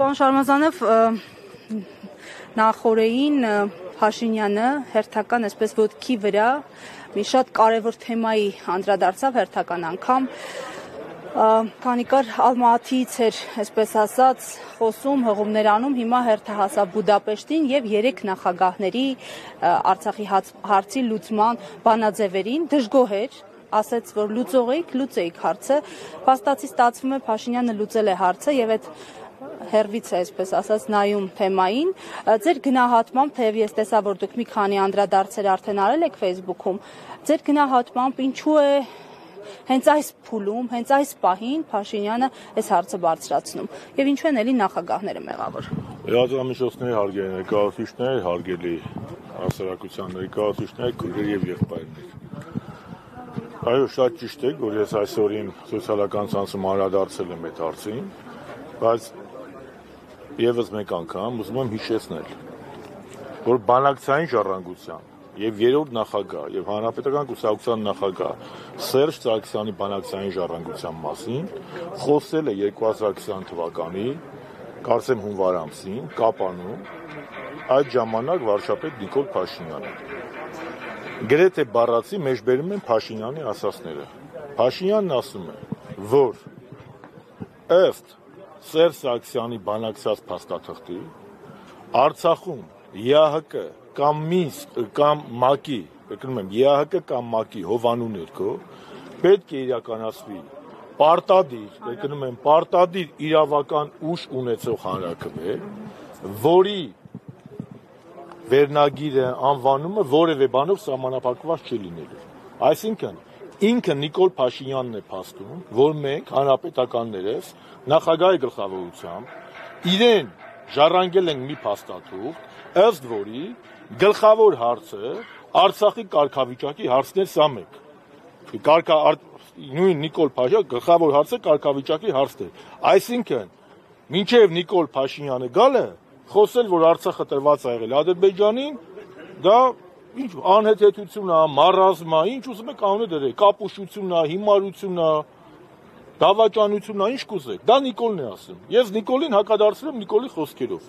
Պարոն Շարմազանով, նախօրեին Փաշինյանը հերթական այսպես ոտքի վրա մի շատ կարևոր թեմայի անդրադարձավ հերթական անգամ, քանի կար Ալմատիից էր, այսպես ասած, խոսում, հղումներ անում, հիմա հերթը հասավ Բուդապեշտին եւ 3 նախագահների Արցախի հարցի լուծման բանաձևերին դժգոհ էր, ասաց, որ լուծեիք հարցը, փաստացի ստացվում է Փաշինյանը լուծել է հարցը եւ այդ հերվից է, այսպես ասած, նայում թեմային, ձեր գնահատմամբ, թեև ես տեսա, որ դուք մի քանի անդրադարձեր արդեն արել եք Facebook-ում, ձեր գնահատմամբ ինչու է հենց այս փուլում, հենց այս պահին Փաշինյանը այս հարցը բարձրացնում եւ ինչու են էլի նախագահները մեղավոր։ Լրատվամիջոցների հարգելի ներկայացուցիչներ, հարգելի հասարակության ներկայացուցիչներ, քույրեր եւ եղբայրներ։ Այո, շատ ճիշտ է, որ ես այսօրին սոցիալական ցանցում անդրադարձել եմ այդ հարցին, բայց եւս մեկ անգամ ուզում եմ հիշեցնել, որ բանակցային ժառանգության եւ երրորդ նախագահ եւ հանրապետական կուսակցության նախագահ Սերժ Սարգսյանի բանակցային ժառանգության մասին խոսել է 2020 թվականի, կարծեմ հունվար ամսին, Կապանում, այդ ժամանակ վարչապետ Նիկոլ Փաշինյանը։ Գրեթե բառացի մեջբերում են Փաշինյանի ասածները։ Փաշինյանն ասում է, որ ըստ Սերժ Սարգսյանի բանակցած փաստաթղթի Արցախում ԵԱՀԿ կամ Մինսկ կամ ՄԱԿ-ի, եկնում եմ, ԵԱՀԿ կամ ՄԱԿ-ի հովանու ներքո պետք է իրականացվի պարտադիր, եկնում եմ, պարտադիր իրավական ուժ ունեցող հանրաքվե, որի վերնագիրը, անվանումը որևէ բանով սահմանափակված չի լինելու։ Այսինքն, ինքը Նիկոլ Փաշինյանն է փաստում, որ մենք հանրապետականներս նախագահի գլխավորությամբ իրեն ժառանգել ենք մի փաստաթուղթ, ըստ որի գլխավոր հարցը Արցախի կարգավիճակի հարցն է սա մեկ։ Նույն Նիկոլ Փաշինյանը գլխավոր հարցը կարգավիճակի հարցն է։ Այսինքն, մինչև Նիկոլ Փաշինյանը գալը խոսել, որ Արցախը տրված է եղել Ադրբեջանին, դա ինչ անհեթեթություն է, մարազմա, ինչ ուզում եք անունը դրեք, կապուշություն է, հիմարություն է, դավաճանություն է, ինչ կուզեք։ Դա Նիկոլն է ասում։ Ես Նիկոլին հակադարձնում եմ Նիկոլի խոսքերով։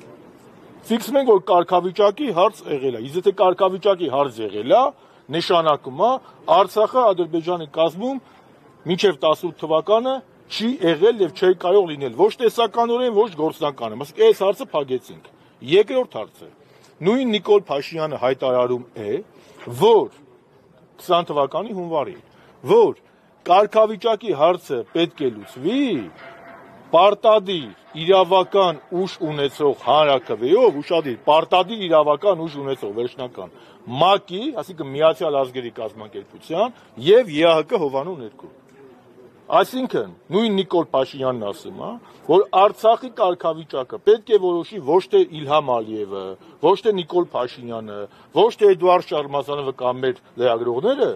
Ֆիքսում ենք, որ կարգավիճակի հարց եղել է։ Իսկ եթե կարգավիճակի հարց եղել է, նշանակում է Արցախը Ադրբեջանի կազմում մինչև 18 թվականը չի եղել եւ չի կարող լինել ոչ տեսականորեն, ոչ գործնականորեն։ Ասենք այս հարցը փակեցինք։ Երկրորդ հարցը նույն Նիկոլ Փաշինյանը հայտարարում է, որ 20 թվականի հունվարին, որ կարգավիճակի հարցը պետք է լուծվի պարտադիր իրավական ուժ ունեցող հանրաքվեով, ուշադիր, պարտադիր իրավական ուժ ունեցող վերջնական ՄԱԿ-ի, այսինքն Միացյալ Ազգերի կազմակերպության եւ ԵԱՀԿ հովանու ներքո։ Այսինքն, նույն Նիկոլ Փաշինյանն ասում է, որ Արցախի կարգավիճակը պետք է որոշի ոչ թե Իլհամ Ալիևը, ոչ թե Նիկոլ Փաշինյանը, ոչ թե Էդուարդ Շարմազանովը կամ մեր լրագրողները,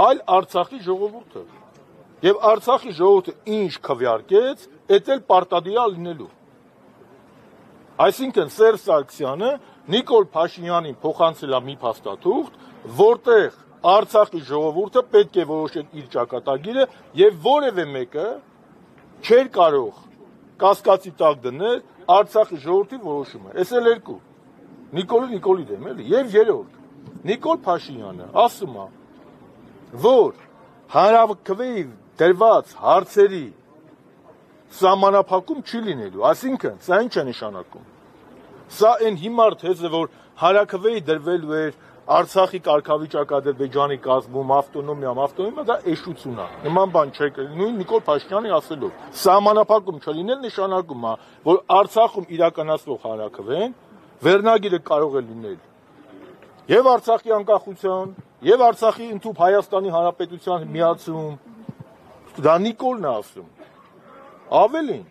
այլ Արցախի ժողովուրդը։ Եվ Արցախի ժողովուրդը ինչ քվեարկեց, էդ էլ պարտադիր է լինելու։ Այսինքն Սերժ Սարգսյանը Նիկոլ Փաշինյանին փոխանցել է մի փաստաթուղթ, որտեղ Արցախի ժողովուրդը պետք է որոշել իր ճակատագիրը եւ որևէ մեկը չէր կարող կասկածի տակ դնել Արցախի ժողովրդի որոշումը։ Էս էլ երկու։ Նիկոլի դեմ էլի։ Եվ երրորդ Նիկոլ Փաշինյանը ասում է, որ հանրաքվեի դրված հարցերի սահմանափակում չի լինելու, այսինքն սա ինչ է նշանակում։ Սա այն հիմար թեզը, որ հանրաքվեի դրվելու էր Արցախի կարգավիճակը Ադրբեջանի կազմում, ավտոնոմիա, դա էշություն է։ Նման բան չէ, նույն Նիկոլ Փաշինյանի ասելով։ Սահմանափակում չլինել նշանակում է, որ Արցախում իրականացվող հանրաքվեն վերնագիրը կարող է լինել եւ Արցախի անկախության, եւ Արցախի ընդհանուր Հայաստանի Հանրապետության միացում։ Դա Նիկոլն է ասում։ Ավելին,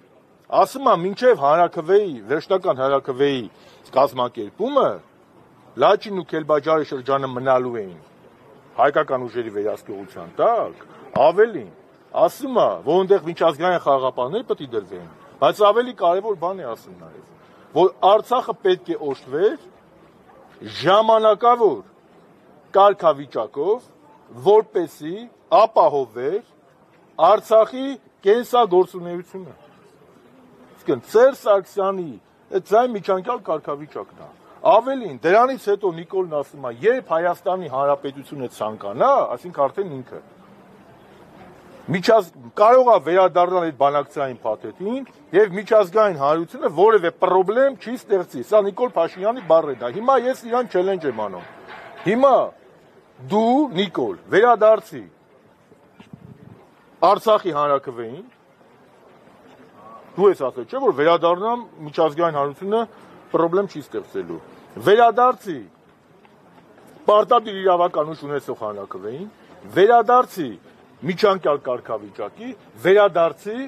ասում է, մինչև հանրաքվեի, վերջնական հանրաքվեի կազմակերպումը Լաչին ու Քելբաջարի շրջանը մնալու էին հայկական ուժերի վերահսկողության տակ, ավելին, ասում է, որ այնտեղ միջազգային խաղաղապահներ պետք է դրվեն, բայց ավելի կարևոր բան է ասում նաև, որ Արցախը պետք է օժտվեր ժամանակավոր կարգավիճակով, որպեսզի ապահովեր Արցախի կենսագործունեությունը։ Իսկ Սերժ Սարգսյանի այդ ձայն միջանկյալ կարգավիճակն է։ Ավելին, դրանից հետո Նիկոլն ասում է, երբ Հայաստանի Հանրապետությունը ցանկանա, այսինքն արդեն ինքը կարող է վերադառնալ այդ բանակցային փաթեթին եւ միջազգային հանրությունը որևէ խնդրեմ չի ստեղծի։ Սա Նիկոլ Փաշինյանի բառերն է։ Հիմա ես իրան չելենջ եմ անում։ Հիմա դու Նիկոլ վերադարձի Արցախի հանրաքվեին, դու ես ասել, չէ՞ որ վերադառնամ միջազգային հանրությունը խնդրեմ չի ստեղծելու։ Վերադարձի պարտադիր իրավական ուժ ունեցող հանրաքվեին, վերադարձի միջանկյալ կարգավիճակի, վերադարձի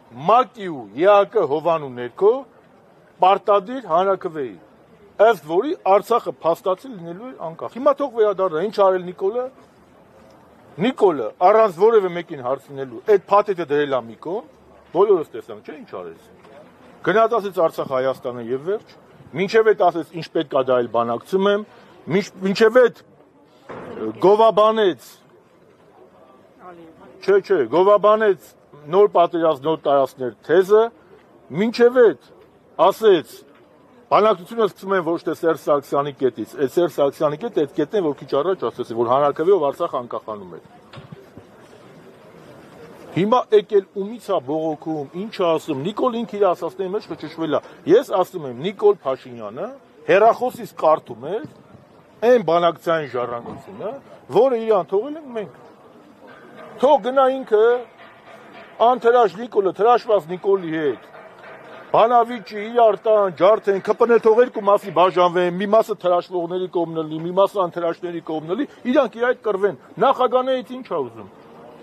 ՄԱԿ-ի ու ԵԱԿ հովանու ներքո պարտադիր հանրաքվեի, ըստ որի Արցախը փաստացի լինելու է անկախ։ Հիմա թող վերադառնա, ինչ արել Նիկոլը։ Նիկոլը առանց որևէ մեկին հարցնելու այդ փաթեթը դրել է մի կողմ, բոլորս տեսանք, չէ՞ ինչ արեց։ Գնաց ասեց Արցախ Հայաստանը եւ վերջ, մինչեւ այդ ասեց ինչ պետք է դա էլ բանակցում եմ, մինչեւ այդ գովաբանեց Չէ, գովաբանեց նոր պատերազմ, նոր տարածքներ թեզը, մինչև այդ ասեց, բանակցությունը սկսում են ոչ թե Սերժ Սարգսյանի կետից, այդ Սերժ Սարգսյանի կետը այդ կետն է, որ քիչ առաջ ասեց, որ հանրաքվեով Արցախ անկախանում է։ Հիմա եկել ումից է բողոքում, ինչ է ասում, Նիկոլ ինքը իր ասածների մեջ խճճվել է։ Ես ասում եմ, Նիկոլ Փաշինյանը հեռախոսից կարդում է այն բանակցային ժառանգությունը, որը իրան թողել ենք մենք։ Թող գնա ինքը անթրաշ Նիկոլը, թրաշված Նիկոլի հետ, բանավիճի, իրար տան, ջարդեն, ԿՊՆ թող երկու մասի բաժանվեն, մի մասը թրաշվողների կողմն լինի, մի մասը անթրաշների կողմն լինի, իրանք իր այդ կռվեն։ Նախագահներից ինչ է ուզում։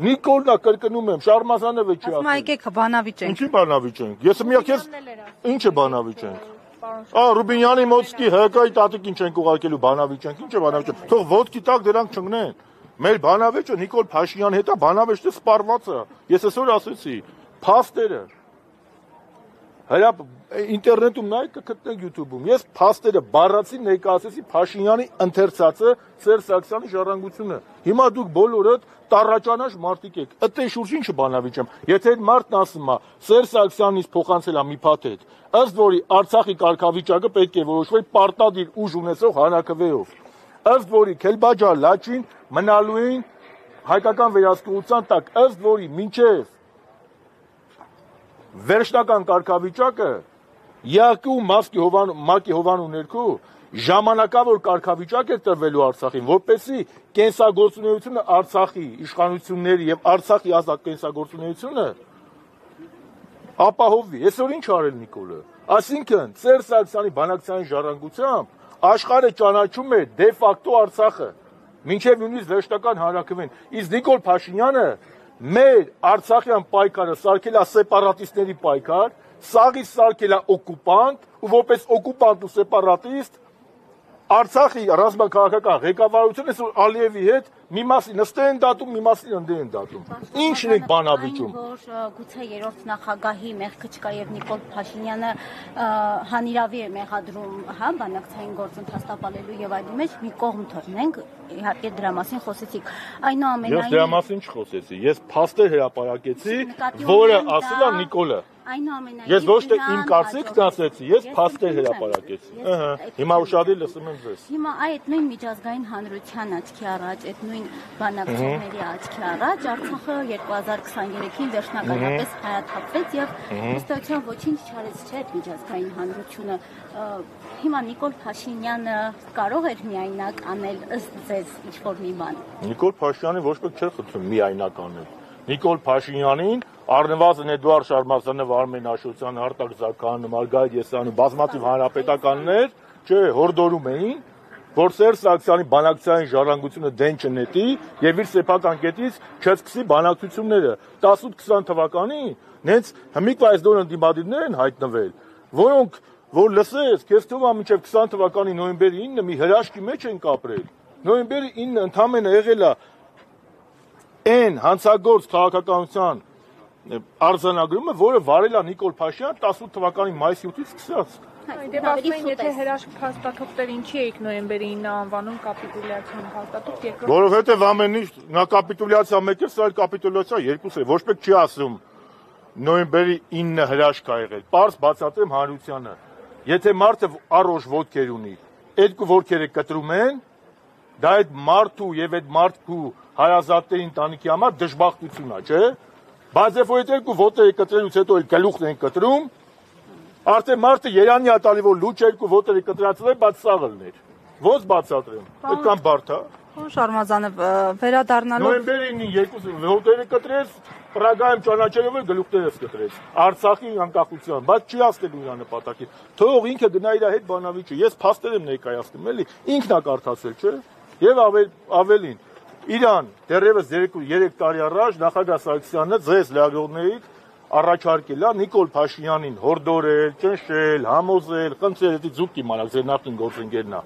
Նիկոլն է կրկնում եմ, Շարմազանովը չի ասում։ Ասում եկեք բանավիճենք։ Ինչի բանավիճենք։ Ես մի քեզ ինչ է բանավիճենք։ Ռուբինյանի Մոցկի ՀԿ-ի տատիկին չենք ուղարկելու բանավիճենք, ինչ է բանավիճենք։ Թող ոտքի տակ դրանք չընկնեն։ Մեր բանավեճը Նիկոլ Փաշինյանի հետ է, բանավեճը սպառված է։ Ես այսօր ասեցի, փաստերը։ Հələ ինտերնետում նայեք կգտնեք YouTube-ում։ Ես փաստերը բառացի ներկայացրեցի Փաշինյանի ընթերցածը Սերժ Սարգսյանի ժառանգությունը։ Հիմա դուք բոլորդ տառաճանաշ մարդիկ եք։ Ըտե շուրջ ինչը բանավիճեմ։ Եթե այդ մարդն ասում է Սերժ Սարգսյանից փոխանցել է մի փաթեթ, ըստ որի Արցախի կարգավիճակը պետք է որոշվի պարտադիր ուժ ունեցող հանրաքվեով, ըստ որի Քելբաջա Լաչին մնալու են հայկական վերահսկողության տակ, ըստ որի մինչև վերջնական կարգավիճակը ԵԱԿ-ի ու ՄԱԿ-ի հովանու ներքո ժամանակավոր կարգավիճակ է տրվելու Արցախին, որպեսզի կենսագործունեությունը Արցախի իշխանությունների եւ Արցախի ազատ կենսագործունեությունը ապահովվի։ Այսօր ինչ արել Նիկոլը։ Այսինքն Սերժ Սարգսյանի բանակցային ժառանգությամբ աշխարհը ճանաչում է դե ֆակտո Արցախը, մինչև նույնիսկ վերջնական հանրաքվեն։ Իսկ Նիկոլ Փաշինյանը մեր Արցախյան պայքարը սարքել է սեպարատիստների պայքար, սաղից սարքել է օկուպանտ, ու որպես օկուպանտ ու սեպարատիստ Արցախի ռազմաքաղաքական ղեկավարությունը Ալիևի հետ մի մասի նստել են դատում, մի մասի ընդդեմ են դատում։ Ինչն է բանավիճում։ Որ գուցե երրորդ նախագահի մեղքը չկա եւ Նիկոլ Փաշինյանը հանիրավի է մեղադրում, հա, բանակցային գործընթաց տապալելու եւ այդի մեջ մի կողմ թողնենք, իհարկե դրա մասին խոսեցիք։ Այնուամենայնիվ Ես դրա մասին չխոսեցի, ես փաստեր հրապարակեցի, որը ասել է Նիկոլը։ Այնուամենայնիվ Ես ոչ թե իմ կարծիքն ասեցի, ես փաստեր հրապարակեցի։ Հիմա ուշադիր լսում եմ ձեզ։ Հիմա այդ նույն միջազգային հանրության աչքի առաջ, այդ նույն բանակցությունների աչքի առաջ Արցախը 2023-ին վերջնականապես հայաթափվեց եւ ըստեյության ոչինչ չարեց չէ այդ միջազգային հանրությունը։ Հիմա Նիկոլ Փաշինյանը կարող էր միայնակ անել ըստ ձեզ ինչ-որ մի բան։ Նիկոլ Փաշինյանը ոչ մեկ չէր խնդրում միայնակ անել։ Նիկոլ Փաշինյանին առնվազն Էդուարդ Շարմազանով, Արմեն Աշոտյանը, Արտակ Զաքարյանը, Մարգարիտ Եսյանը, բազմաթիվ հանրապետականներ, չէ, հորդորում էին, որ Սերժ Սարգսյանի բանակցային ժառանգությունը դեն չնետի եւ իր սեփական կետից չսկսի բանակցությունները։ 18-20 թվականին նենց հմիկ այս դոն ընդդիմադիրներ են հայտնվել, որոնք որ լսես, քեզ թվում է մինչև 20 թվականի նոյեմբերի 9-ը մի հրաշքի մեջ են կապրել։ Նոյեմբերի 9-ը ընդամենը եղել է այն հանցագործ քաղաքականության արձանագրումը, որը վարել է Նիկոլ Փաշինյանը 18 թվականի մայիսի 8-ից սկսած։ Դե ասում եթե հրաշք փաստաթղթեր ինչի եք նոյեմբերի 9-ը անվանում կապիտուլյացիոն փաստաթուղթ, երկրորդ Որովհետև ամեն ինչ նա կապիտուլյացիա մեկը, սա էլ կապիտուլյացիա երկուսը, ոչ մեկ չի ասում նոյեմբերի 9-ը հրաշք ա եղել։ Պարզ բացատրեմ հանրությանը։ Եթե մարդը առողջ ոտքեր ունի, երկու ոտքերը կտրում են, դա այդ մարդու եւ այդ մարդու հարազատների ընտանիքի համար դժբախտություն է, չէ՞։ Բայց երբ որ այդ երկու ոտերը կտրելուց հետո էլ գլուխն են կտրում, արդեն մարդը երանի է տալի, որ լուճ երկու ոտերը կտրածել է, բայց սաղ լներ։ Ոնց բացատրեմ։ Այդքան բարդ է։ Պարոն Շարմազանով, վերադառնալով Նոյեմբերին երկու ոտերը կտրեց, Պրագայում ճանաչելով էլ գլուխներս կտրեց։ Արցախի անկախության, բայց չի հասնելու իր նպատակին։ Թող ինքը գնա իր հետ բանավիճը։ Ես փաստեր եմ ներկայացնում, էլի, ինքն է կարդացել, չէ՞։ Եվ ավելին, Իրան դեռևս 3 տարի առաջ նախագահ Սարգսյանը ձեզ լրագրողներից առաջարկել է Նիկոլ Փաշինյանին հորդորել, ճնշել, համոզել, խնդրել, դի զուտ իմանալ ձեր նախկին գործընկերն է,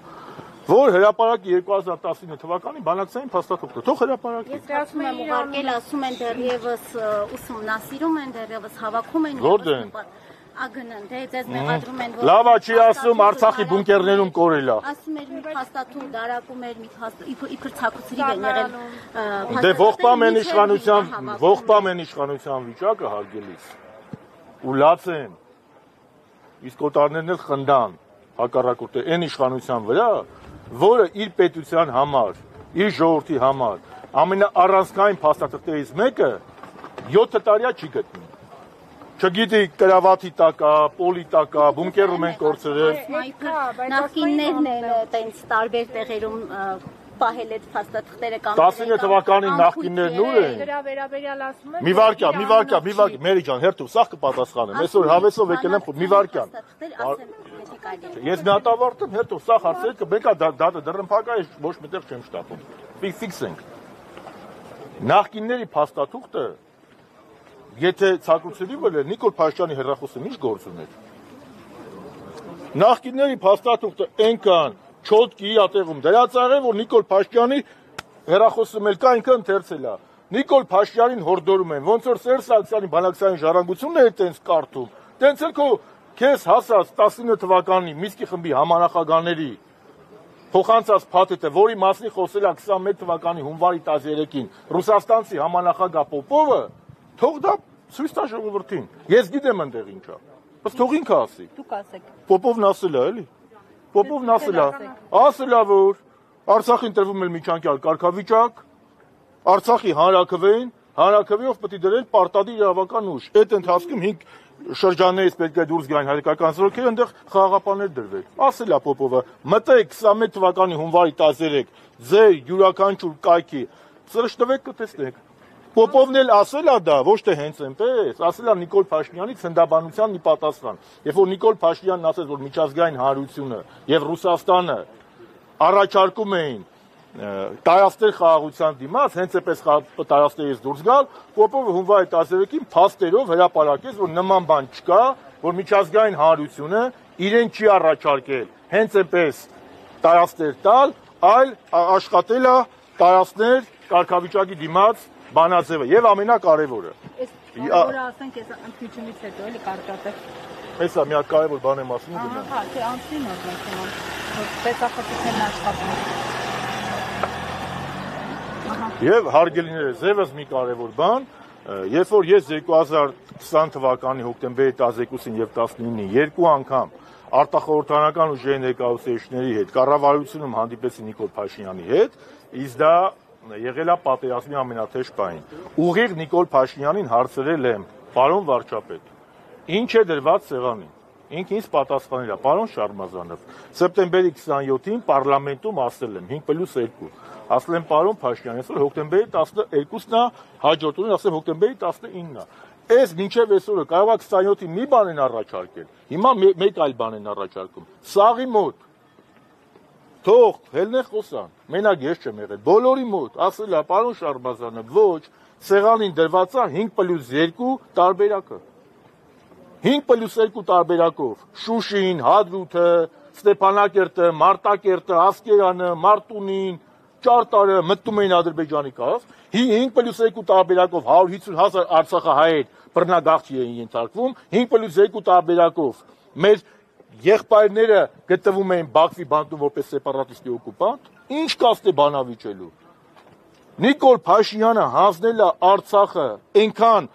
որ հրապարակի 2019 թվականին բանակցային փաստաթուղթը, թող հրապարակի։ Ես ասում եմ ուղարկել, ասում են դեռևս ուսումնասիրում են, դեռևս հավաքում են։ Որտե՞ղ են։ Ագնան, դե ձեզ մեղադրում են, որ Լավ է, չի ասում Արցախի բունկերներում կորել է։ Ասում էր մի փաստաթուղթ դարակում էր, իբր ցակուցրիվ են եղել։ Դե ողբամ են իշխանության վիճակը հարգելիս։ Ու լաց են։ Իսկ օտարներն էլ խնդան հակառակորդը այն իշխանության վրա, որը իր պետության համար, իր ժողովրդի համար ամենաառանցքային փաստաթղթերից մեկը 7 տարիա չի գտնում։ Չգիտի կրավաթի տակա, պոլի տակա, բունկերում են կորցրել։ Նախկիններն են տենց տարբեր տեղերում պահել այդ փաստաթղթերը կամ 19 թվականի նախկիններն ուր են։ Դրա վերաբերյալ ասում եմ։ Մի վարքյան, Մերի ջան, հերթով սաղ կպատասխանեմ։ Այսօր հավեսով եկել եմ, մի վարքյան։ Ես մի հատ ավարտեմ, հերթով սաղ հարցեր կբեկա դատը դռնփակա է, ոչ միտեղ չեմ շտապում։ Ֆիքսենք։ Նախկինների փաստաթուղթը Եթե ցակուցելի վրա Նիկոլ Փաշինյանի հեռախոսը ինչ գործ ուներ։ Նախկինների փաստաթուղթը այնքան չոտքի ատեղում դրած արել, որ Նիկոլ Փաշինյանի հեռախոսը մել կա այնքան ընթերցել է։ Նիկոլ Փաշինյանին հորդորում են, ոնց որ Սերժ Սարգսյանի բանակցային ժառանգությունն է տենց կարդում։ Տենց էլ քո քեզ հասած 19 թվականի Միսկի խմբի համանախագահների փոխանցած փաթեթը, որի մասին խոսել է 21 թվականի հունվարի 13-ին Ռուսաստանցի համանախագահ Պոպովը, թող դա ցույց տա ժողովրդին։ Ես գիտեմ այնտեղ ինչա։ Բայց թող ինքը ասի։ դուք ասեք։ Պոպովն ասել է, էլի։ Պոպովն ասել է, որ Արցախին տրվում է միջանկյալ կարգավիճակ, Արցախի հանրաքվեով պետք է դրել պարտադիր իրավական ուժ։ Այդ ընթացքում 5 շրջաններից պետք է դուրս գային հայկական զորքերը, այնտեղ խաղաղապահներ դրվել։ Ասել է Պոպովը, մտեք 21 թվականի հունվարի 13 ձեր յուրաքանչյուր կայքի ծրշտվեք կտեսնեք։ Պոպովն էլ ասել է դա, ոչ թե հենց այնպես, ասել է Նիկոլ Փաշինյանի ցնդաբանության մի պատասխան։ Երբ որ Նիկոլ Փաշինյանն ասեց, որ միջազգային հանրությունը եւ Ռուսաստանը առաջարկում էին տարածքներ խաղաղության դիմաց, հենց այնպես տարածքներից դուրս գալ, Պոպովը հունվարի 13-ին փաստերով հրապարակեց, որ նման բան չկա, որ միջազգային հանրությունը իրեն չի առաջարկել հենց այնպես տարածքներ տալ, այլ աշխատել է տարածքներ կարգավիճակի դիմաց բանաձևը եւ ամենակարևորը։ Որը ասենք այս ընդմիջումից հետո էլի կարկատը։ Հեսա մի հատ կարևոր բան եմ ասում գնա։ Հա, թե անցնի նորմալ, որ պետախոսությունն աշխատում։ Եվ հարգելիներս, եւս մի կարևոր բան, երբ որ ես 2020 թվականի հոկտեմբերի 12-ին եւ 19-ին երկու անգամ արտախորհրդարանական ուժերի ներկայացուցիչների հետ կառավարությունում հանդիպեցի Նիկոլ Փաշինյանի հետ, իսկ դա եղել է պատերազմի ամենաթեժ պահին։ Ուղիղ Նիկոլ Փաշինյանին հարցրել եմ. «Պարոն վարչապետ, ինչ է դրված սեղանին»։ Ինքը ինձ պատասխանել է. «Պարոն Շարմազանով, սեպտեմբերի 27-ին պարլամենտում ասել եմ 5+2»։ Ասել եմ պարոն Փաշինյան, այսօր հոկտեմբերի 12-ն է, հաջորդ օրն ասեմ հոկտեմբերի 19-ն է։ Այս մինչև այսօրը կարող է 27-ին մի բան են առաջարկել։ Հիմա մեկ այլ բան են առաջարկում։ Սաղի մոտ թող հելնե խոսան։ Մենակ ես չեմ եղել։ Բոլորի մոտ ասել է պարոն Շարմազանը, ոչ, սեղանին դրված է 5+2 տարբերակը։ 5+2 տարբերակով Շուշին, Հադրութը, Ստեփանակերտը, Մարտակերտը, Ասկերանը, Մարտունին, Ճարտարը մտնում էին Ադրբեջանի կահ, 5+2 տարբերակով 150,000 արցախահայեր բռնագաղթի էին ենթարկվում, 5+2 տարբերակով մեր եղբայրները գտնվում էին Բաքվի բանտում որպես սեպարատիստի օկուպանտ, ինչ կաստ է բանավիճելու։ Նիկոլ Փաշինյանը հանձնել է Արցախը այնքան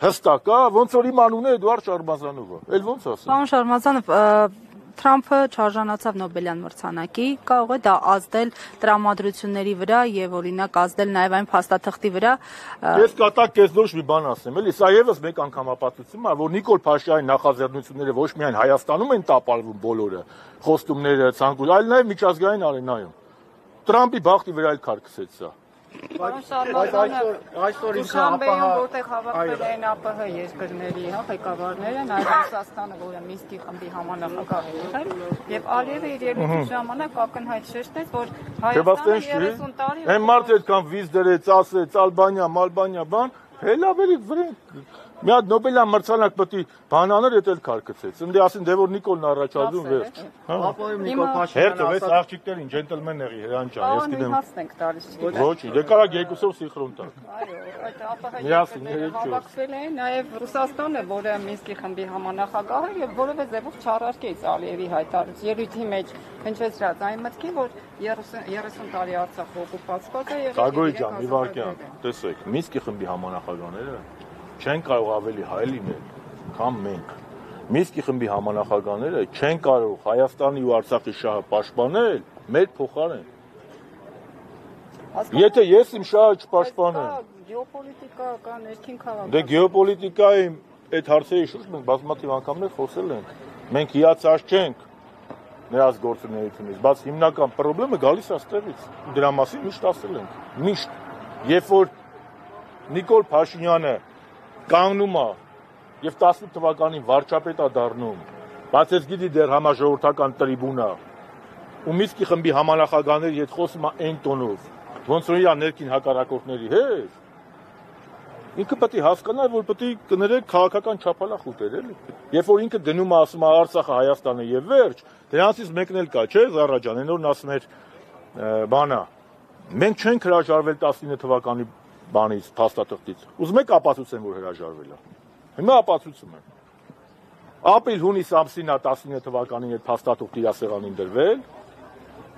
հստակ է, ոնց որ իմ անունը Էդուարդ Շարմազանովը։ Էլ ոնց ասեմ։ Պարոն Շարմազանով, Թրամփը չարժանացավ Նոբելյան մրցանակի, կարող է դա ազդել տրամադրությունների վրա եւ օրինակ ազդել նաեւ այն փաստաթղթի վրա։ Ես կատակ կեսդորոշ մի բան ասեմ, էլի, սա եւս մեկ անգամ ապացուցում է, որ Նիկոլ Փաշինյանի նախաձեռնությունները ոչ միայն Հայաստանում են տապալվում բոլորը, խոստումները, ցանկություն, այլ նաեւ միջազգային արենայում։ Տրամփի բախտի վրա էլ քար քսեց սա։ Այսօր Դուշանբեում, որտեղ հավաքվել են ԱՊՀ երկրների ղեկավարները, նաև Ռուսաստանը, որը Մինսկի խմբի համանախագահ է եղել, եւ Ալիևը իր ելույթի ժամանակ ակնհայտ շեշտեց, որ Հայաստանը 30 տարի Այն մարդը այդքան վիզ դրեց, ասեց Ալբանիա, Մալբանիա, բան, հելավերի վրեն։ Մի հատ Նոբելյան մրցանակ պետք է բան աներ, էդ էլ քար քցեց։ Ընդ ասին դե որ Նիկոլն առաջադրում վերջ։ Ապոյում Նիկոլ Փաշինյանը Հերթը վեց աղջիկներին ջենտլմեն եղի Հրանջան, ես գիտեմ։ Հասնենք տալիս։ Ոչ, դե կարա երկուսով սինխրոն տակ։ Այո, այդ ԱՊՀ հավաքվել են, նաև Ռուսաստանը, որը Մինսկի խմբի համանախագահ է եւ որևէ ձևով չառարկեց Ալիևի հայտարարած ելույթի մեջ հնչեցրած այն մտքին, որ 30 տարի Արցախը օկուպացված է եւ Գագոյ ջան, մի վարքյան, տեսեք, Մինսկի խմբի համանախագահները չեն կարող ավելի հայ լինել, քան մենք։ Մինսկի խմբի համանախագահները չեն կարող Հայաստանի ու Արցախի շահը պաշտպանել մեր փոխարեն։ Եթե ես իմ շահը չպաշտպանեմ, գեոպոլիտիկա կա ներքին քաղաքական։ դե գեոպոլիտիկայի այդ հարցերի շուրջ մենք բազմաթիվ անգամներ խոսել ենք։ Մենք հիացած չենք նրանց գործունեությունից, բայց հիմնական խնդիրը գալիս է այստեղից։ Դրա մասին միշտ ասել ենք։ Միշտ, երբ որ Նիկոլ Փաշինյանը կանգնում է եւ 18 թվականին վարչապետ է դառնում, բայց ես գիտի դեռ համաժողովրդական տրիբունա ու Մինսկի խմբի համանախագահների հետ խոսում է այն տոնով, ոնց որ իր ներքին հակառակորդների հետ, ինքը պետք է հասկանա, որ պետք է կներեք քաղաքական չափալախ ուտեր, էլի։ Երբ որ ինքը դնում է ասում է Արցախը Հայաստանը եւ վերջ, դրանցից մեկն էլ կա, չէ, Զարա ջան, այնօրն ասում էր բանա։ Մենք չենք հրաժարվել 19 թվականի բանից, փաստաթղթից։ Ուզում եք ապացուցեմ, որ հրաժարվել է։ Հիմա ապացուցում եմ։ Ապրիլ-հունիս ամսին է 19 թվականին այդ փաստաթղթի իրասեղանին դրվել։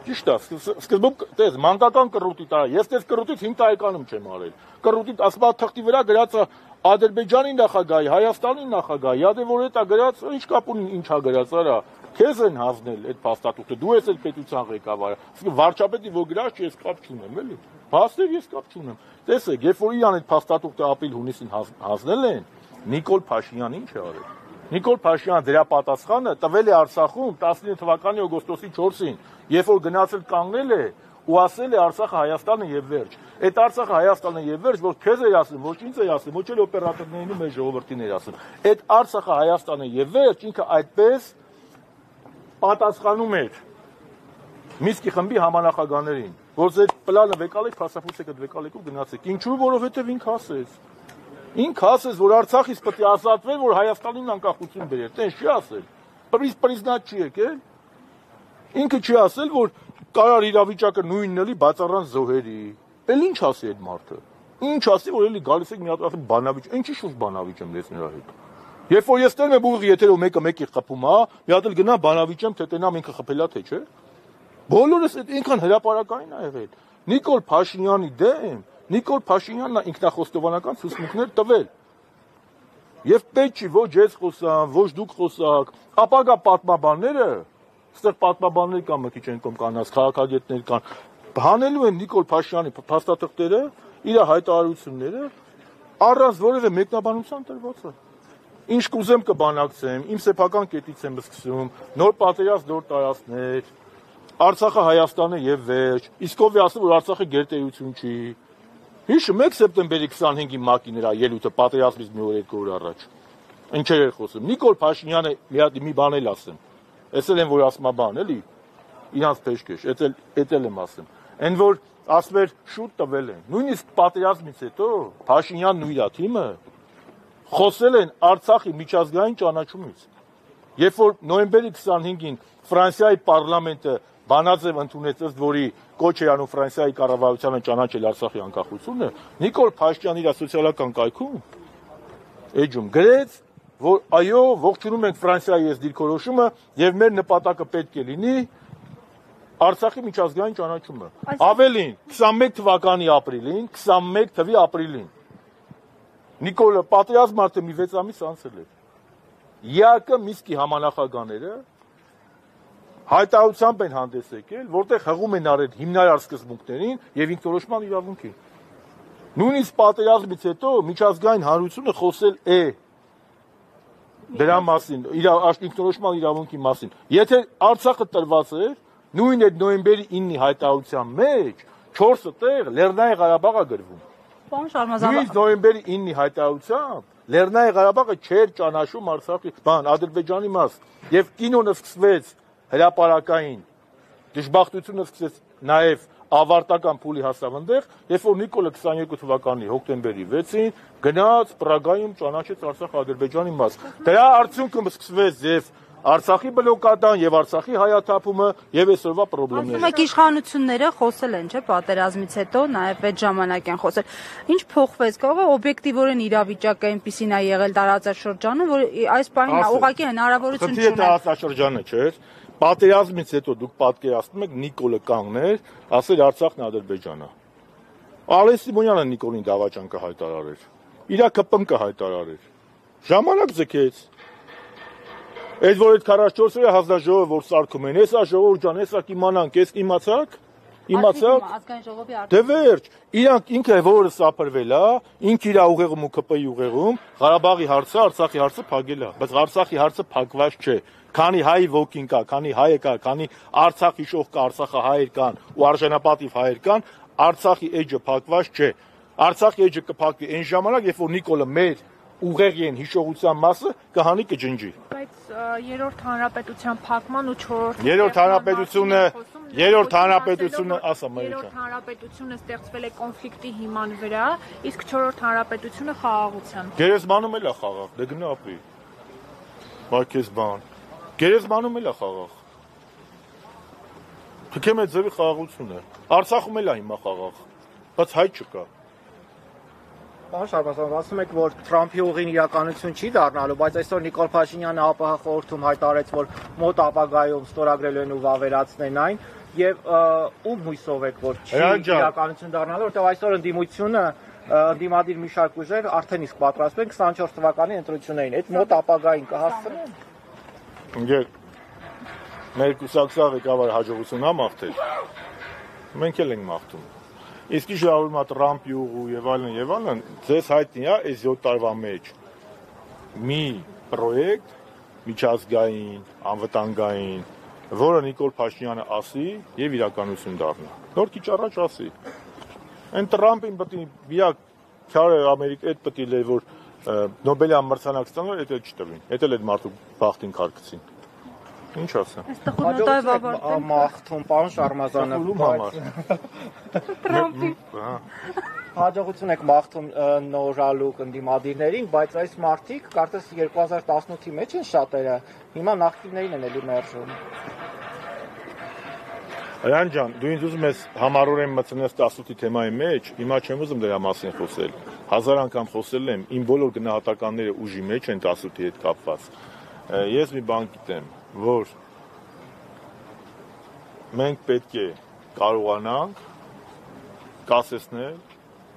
Ճիշտ է, սկզբում տես մանկական կռուտի տա, ես տես կռուտից 5 տարեկանում չեմ արել։ Կռուտի ասպատթղթի վրա գրած է Ադրբեջանի նախագահի, Հայաստանի նախագահի, յադե որ էտա գրած, ինչ կապ ունի, ինչա գրած, արա, քեզ են հանձնել այդ փաստաթուղթը, դու ես էլ պետության ղեկավարը։ Իսկ վարչապետի որ գրած չի, ես կապ չունեմ, էլի։ Փաստեր ես կապ չունեմ։ Տեսեք, երբ որ իրան այդ փաստաթուղթը ապրիլ-հունիսին հանձնել են, Նիկոլ Փաշինյանն ինչ է արել։ Նիկոլ Փաշինյանը դրա պատասխանը տվել է Արցախում 19 թվականի օգոստոսի 4-ին, երբ որ գնացել կանգնել է ու ասել է Արցախը Հայաստանը եւ վերջ։ Այդ Արցախը Հայաստանը եւ վերջ, որ քեզ էր ասում, ոչ ինձ էր ասում, ոչ էլ օպերատորներին ու մեր ժողովրդին էր ասում։ Այդ Արցախը Հայաստանը եւ վերջ ինքը այդպես պատասխանում էր Մինսկի խմբի համանախագահներին, որ այդ պլանը վեկալեք, փաստափույթ եք վեկալեք ու գնացեք։ Ինչու՞, որովհետեւ ինքը ասեց։ Ինքը ասեց, որ Արցախից պետք է ազատվել, որ Հայաստանին անկախություն բերեր։ Տենց չի ասել։ Պրիզնատ չի եկել։ Ինքը չի ասել, որ կարար իրավիճակը նույնն էլի բացառան զոհերի։ Էլ ինչ ասի այդ մարդը։ Ինչ ասի, որ էլի գալիս եք մի հատ ասում բանավիճ, ինչի շուտ բանավիճ եմ ես նրա հետ։ Երբ որ ես տերում եմ ուղիղ եթերով մեկը մեկի խփում, հա, մի հատ էլ գնա բանավիճեմ, թե տենամ ինքը խփելա թե չէ։ Բոլորս այդ ինքան հրաապարակային ա եղել։ Նիկոլ Փաշինյանի դեմ Նիկոլ Փաշինյանն ինքնախոստովանական ցուցմունքներ տվել։ Եվ պետք չի ոչ ես խոսամ, ոչ դուք խոսակ, ապագա պատմաբանները, այստեղ պատմաբաններ կան, մի քիչ են կողմ կանած, քաղաքագետներ կան, հանելու են Նիկոլ Փաշինյանի փաստաթղթերը, իր հայտարարությունները, առանց որևէ մեկնաբանության տրված է։ Ինչ կուզեմ կբանակցեմ, իմ սեփական կետից եմ սկսում, նոր պատերազմ նոր տարածքներ, Արցախը Հայաստանը եւ վերջ, իսկ ով է ասում, որ Արցախը գերտերություն չի։ Հիշում եք սեպտեմբերի 25-ի ՄԱԿ-ի նրա ելույթը պատերազմից մի օր երկու օր առաջ։ Ինչեր էր խոսում։ Նիկոլ Փաշինյանը մի բան էլ ասեմ։ Էսել են որ ասում բան, էլի։ Իրանց փեշքեշ, էտել եմ ասում։ Այն որ ասում էր շուտ տվել են։ Նույնիսկ պատերազմից հետո Փաշինյանն ու իր թիմը խոսել են Արցախի միջազգային ճանաչումից։ Երբ որ նոյեմբերի 25-ին Ֆրանսիայի պարլամենտը Բանաձև ընդունեց ըստ որի կոչ է անում Ֆրանսիայի կառավարությանը ճանաչել Արցախի անկախությունը, Նիկոլ Փաշինյանը իր սոցիալական կայքում էջում գրեց, որ այո, ողջունում ենք Ֆրանսիայի այս դիրքորոշումը եւ մեր նպատակը պետք է լինի Արցախի միջազգային ճանաչումը։ Ավելին, 21 թվականի ապրիլին, 21 թվականի ապրիլին Նիկոլը պատերազմ արդեն մի 6 ամիս անցել էր։ ԵԱԿ Մինսկի համանախագահները հայտարարությամբ են հանդես եկել, որտեղ հղում են արել հիմնարար սկզբունքներին եւ ինքնորոշման իրավունքին։ Նույնիսկ պատերազմից հետո միջազգային հանրությունը խոսել է դրա մասին, ինքնորոշման իրավունքի մասին։ Եթե Արցախը տրված էր, նույն այդ նոյեմբերի 9-ի հայտարարության մեջ 4 տեղ Լեռնային Ղարաբաղը գրվում։ Պարոն Շարմազան, Նույն նոյեմբերի 9-ի հայտարարությամբ Լեռնային Ղարաբաղը չէր ճանաչում Արցախի, Ադրբեջանի մաս, եւ կինոնը սկսվեց հրապարակային դժբախտությունը սկսեց նաեւ ավարտական փուլի հասավ այնտեղ, երբ որ Նիկոլը 22 թվականի հոկտեմբերի 6-ին գնաց Պրագայում ճանաչեց Արցախ-Ադրբեջանի մաս։ Դրա արդյունքը սկսվեց եւ Արցախի բլոկադան եւ Արցախի հայաթափումը եւ այսօրվա խնդիրները։ Ասում եք իշխանությունները խոսել են, չէ՞, պատերազմից հետո նաեւ այդ ժամանակ են խոսել։ Ինչ փոխվեց, կարող է օբյեկտիվորեն իրավիճակը այնպեսին է եղել տարածաշրջանում, որ այս բանին ուղղակի հնարավորություն չունեն։ Տարածաշրջանը չէ։ Պատերազմից հետո դուք պատկերացնում եք Նիկոլը կանգներ, ասել Արցախն Ադրբեջանա։ Ալեն Սիմոնյանը Նիկոլին դավաճան կհայտարարեր։ Իրա կպնկը հայտարարեր։ Ժամանակ ձգեց։ Այդ որ այդ 44 օրյա հանձնաժողովը որ սարքում են, հեսա ժողովուրդ ջան, հեսա կիմանանք, ես իմացաք։ Ազգային ժողովի արդյունքում։ Դե վերջ, իրանք ինքը որը սափրվել է, ինքը իր ուղեղում ու ԿՊ-ի ուղեղում Ղարաբաղի հարցը, Արցախի հարցը փակել է, բայց Արցախի հարցը փակված չէ։ Քանի հայ ոգին կա, քանի հայը կա, քանի Արցախ հիշող կա, Արցախահայեր կան ու արժանապատիվ հայեր կան, Արցախի էջը փակված չէ։ Արցախի էջը կփակվի այն ժամանակ, երբ որ Նիկոլը մեր ուղեղի են հիշողության մասը կհանի կջնջի։ Բայց երրորդ հանրապետության փակման ու 4-րդ երրորդ հանրապետությունը, ասա մայրը։ Երրորդ հանրապետությունը ստեղծվել է կոնֆլիկտի հիման վրա, իսկ 4-րդ հանրապետությունը խաղաղության։ Գերեզմանում էլ է խաղաղ, դե գնա ապրի։ Բայց քեզ բան։ Գերեզմանում էլ է խաղաղ։ Թքեմ այդ ձևի խաղաղությունը։ Արցախում էլ է հիմա խաղաղ, բայց հայ չկա։ Պարոն Շարմազան, ասում եք, որ Թրամփի ուղին իրականություն չի դառնալու, բայց այսօր Նիկոլ Փաշինյանը ԱՊՀ խորհրդում հայտարարեց, որ մոտ ապագայում ստորագրելու են ու վավերացնեն այն, եւ ում հույսով եք, որ չի իրականություն դառնալու, որտեղ այսօր ընդդիմությունը ընդդիմադիր մի շարք ուժեր արդեն իսկ պատրաստվում են 24 թվականի ընտրություններին, այդ մոտ ապագային կհասցնեն։ Ինձ մեր կուսակցության ղեկավարը հաջողություն է մաղթել։ Մենք էլ ենք մաղթում։ Իսկ շարունակում է Թրամփի ուղու եւ այլն, ձեզ հայտնի է այս 7 տարվա մեջ մի պրոյեկտ միջազգային, անվտանգային, որը Նիկոլ Փաշինյանը ասի եւ իրականություն դառնա։ Նոր քիչ առաջ ասի։ Այն Թրամփին պետք է միակ քարը Ամերիկա այդ պետք է լե որ Նոբելյան մրցանակ ստանալ, դա չտվին։ Դա էլ այդ մարդու բախտին քարկցին։ Ինչ ասեմ։ Այստեղ նոտայով ավարտել։ Մաղթում, պարոն Շարմազանը։ Հաջողություն եք մաղթում նորալուկ ընդդիմադիրներին, բայց այս մարդիկ կարծես 2018-ի մեջ են շատերը, հիմա նախկիններին են էլի մերժում։ Այան ջան, դու ինձ ուզում ես համառորեն մտցնես 18-ի թեմայի մեջ, հիմա չեմ ուզում դրա մասին խոսել։ 1000 անգամ խոսել եմ, իմ բոլոր գնահատականները ուժի մեջ են 18-ի հետ կապված։ Ես մի բան գիտեմ, որ մենք պետք է կարողանանք կասեցնել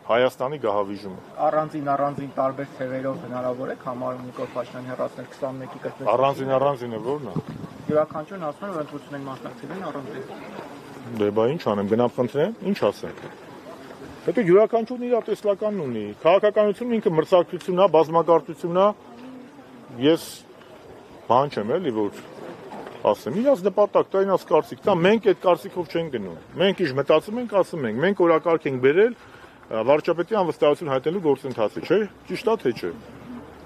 Հայաստանի գահավիժումը։ Առանձին տարբեր թևերով հնարավոր է համարում Նիկոլ Փաշինյանը հեռացնել 21-ի կրկնություն։ Առանձինը որն է։ Յուրաքանչյուրն ասում է, որ ընտրություններին մասնակցել են առանձին։ Դե բա ինչ անեմ, գնամ խնդրեմ, ինչ ասեմ։ Հետո յուրաքանչյուրն իր տեսլականն ունի։ Քաղաքականությունը ինքը մրցակցությունն է, բազմակարծությունն է։ Ես բան չեմ էլի որ ասեմ, իրաց նպատակ դա ինձ կարծիք, դա մենք այդ կարծիքով չենք գնում։ Մենք ինչ մտածում ենք, ասում ենք, մենք օրակարգ ենք բերել վարչապետի անվստահություն հայտնելու գործընթացը, չէ՞։ Ճիշտ է թե չէ։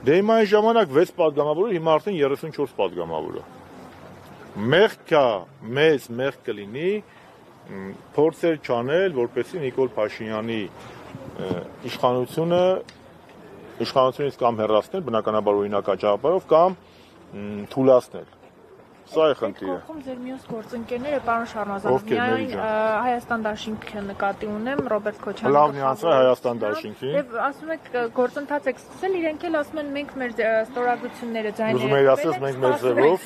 Դե հիմա այն ժամանակ 6 падգամավոր է, հիմա արդեն 34 падգամավոր է։ Մեղքա, մեծ մեղք կլինի փորձեր չանել, որպեսզի Նիկոլ Փաշինյանի իշխանությունից կամ հեռացնել, բնականաբար օրինակա ճանապարհով կամ թուլացնել։ Սա է խնդիրը։ Կողքում ձեր մյուս գործընկերները, պարոն Շարմազան, միայն Հայաստան դաշինքը նկատի ունեմ, Ռոբերտ Քոչարյանը։ Լավն է անցա Հայաստան դաշինքին։ Եվ ասում եք գործընթաց եք սկսել, իրենք էլ ասում են մենք մեր ստորագրությունները ձայները։ Ուզում եք ասես մենք մեր ձևով։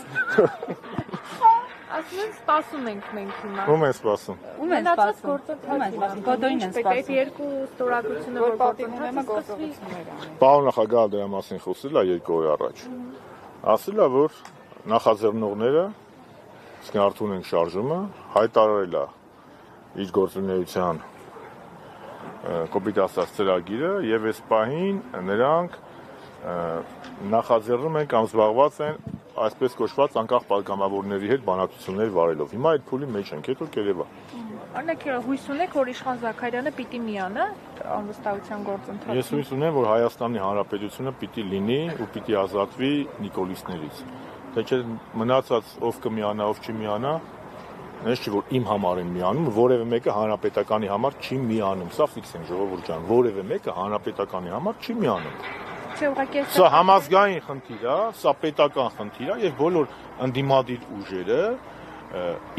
Ասում են սպասում ենք մենք հիմա։ Ում են սպասում։ Ում են սպասում։ Գոդոյին են սպասում։ Այդ երկու ստորագրությունը որ գործընթացը Պարոն նախագահը դրա մասին խոսել է 2 օր առաջ։ Ասել է որ նախաձեռնողները Իսկ արդյունք ենք շարժումը հայտարարել է իր գործունեության կոպիտ ասած ծրագիրը եւ այս պահին նրանք նախաձեռնում են կամ զբաղված են այսպես կոչված անկախ պատգամավորների հետ բանակցություններ վարելով։ Հիմա այդ փուլի մեջ ենք, հետո կերևա։ Օրինակ հույս ունեք, որ Իշխան Զաքարյանը պիտի միանա անվստահության գործընթացին։ Ես հույս ունեմ, որ Հայաստանի Հանրապետությունը պիտի լինի ու պիտի ազատվի նիկոլիսներից։ Թե չէ մնացած ով կմիանա, ով չի միանա, ես չի որ իմ համար են միանում, որևէ մեկը հանրապետականի համար չի միանում։ Սա ֆիքս են ժողովուրդ ջան, որևէ մեկը հանրապետականի համար չի միանում։ Չէ, ուղղակի Սա համազգային խնդիր է, սա պետական խնդիր է եւ բոլոր ընդդիմադիր ուժերը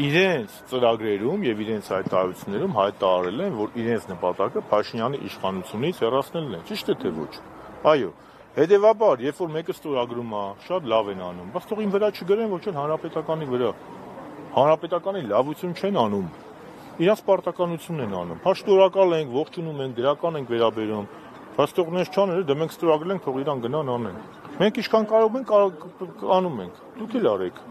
իրենց ծրագրերում եւ իրենց հայտարարություններում հայտարարել են, որ իրենց նպատակը Փաշինյանի իշխանությունից հեռացնելն է։ Ճիշտ է թե ոչ։ Այո։ Հետևաբար, երբ որ մեկը ստորագրում է, շատ լավ են անում, բայց թող ին վրա չգրեն ոչ էլ հանրապետականի վրա։ Հանրապետականի լավություն չեն անում։ Իրանց պարտականությունն են անում։ Հա շնորհակալ ենք, ողջունում ենք, դրական ենք վերաբերում։ Բայց թող նես չաներ, դե մենք ստորագրել ենք, թող իրան գնան անեն։ Մենք ինչքան կարող ենք անում ենք։ Դուք էլ արեք։